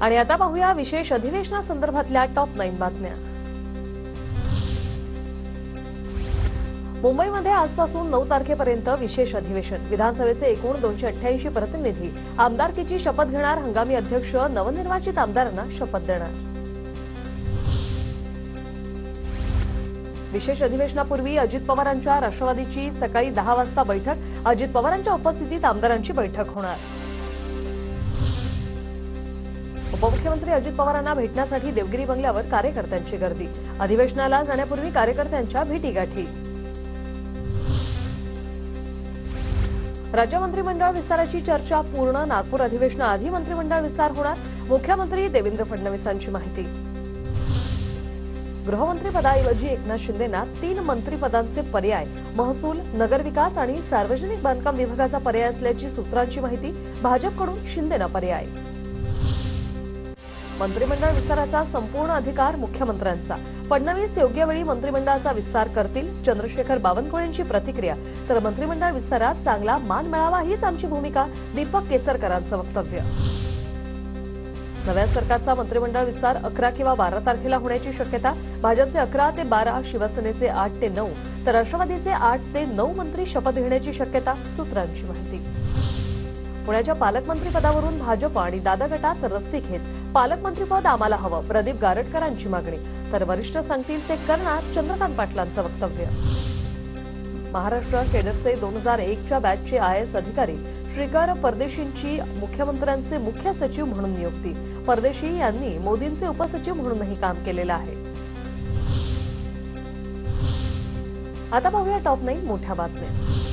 आणि आता पाहूया विशेष अधिवेशनासंदर्भातल्या टॉप 9 बातम्या। मुंबईमध्ये आजपासून 9 तारखेपर्यंत विशेष अधिवेशन। विधानसभेचे एकूण 288 प्रतिनिधी आमदारकीची शपथ घेणार। हंगामी अध्यक्ष नवनिर्वाचित आमदारांना शपथ देणार। विशेष अधिवेशनापूर्वी अजित पवारांच्या राष्ट्रवादीची सकाळी 10 वाजता बैठक। अजित पवारांच्या उपस्थितीत आमदारांची बैठक होणार। उपमुख्यमंत्री अजित पवारांना भेटण्यासाठी देवगिरी बंगल्यावर कार्यकर्त्यांची गर्दी। अधिवेशनाला जाण्यापूर्वी कार्यकर्त्यांच्या भेटीगाठी। राज्य मंत्रिमंडळ विस्ताराची चर्चा पूर्ण। नागपूर अधिवेशनाआधी मंत्रिमंडळ विस्तार होणार। मुख्यमंत्री देवेंद्र फडणवीसांची माहिती। गृहमंत्रीपदाऐवजी एकनाथ शिंदेंना 3 मंत्रिपदांचे पर्याय। महसूल, नगरविकास आणि सार्वजनिक बांधकाम विभागाचा पर्याय असल्याची सूत्रांची माहिती। भाजपकडून शिंदेंना पर्याय। मंत्रिमंडळ विस्ताराचा संपूर्ण अधिकार मुख्यमंत्र्यांचा। फडणवीस योग्य वेळी मंत्रिमंडळाचा विस्तार करतील। चंद्रशेखर बावनकुळेंची प्रतिक्रिया। तर मंत्रिमंडळ विस्तारात चांगला मान मिळावा हीच आमची भूमिका। दीपक केसरकरांचं वक्तव्य। नव्या सरकारचा मंत्रिमंडळ विस्तार 11 किंवा 12 तारखेला होण्याची शक्यता। भाजपचे 11 ते 12, शिवसेनेचे 8 ते 9, तर राष्ट्रवादीचे 8 ते 9 मंत्री शपथ घेण्याची शक्यता। सूत्रांची माहिती। पुण्याच्या पालकमंत्रीपदावरून भाजप आणि दादा गटात रस्सीखेच। पालकमंत्रीपद आम्हाला हवं, प्रदीप गारटकरांची मागणी। तर वरिष्ठ सांगतील ते करणार, चंद्रकांत पाटलांचं वक्तव्य। महाराष्ट्र केडरचे 2001च्या बॅचचे IAS अधिकारी श्रीकर परदेशींची मुख्यमंत्र्यांचे मुख्य सचिव म्हणून नियुक्ती। परदेशी यांनी मोदींचे उपसचिव म्हणूनही काम केलेलं आहे। आता पाहूया टॉप 9 मोठ्या बातम्या।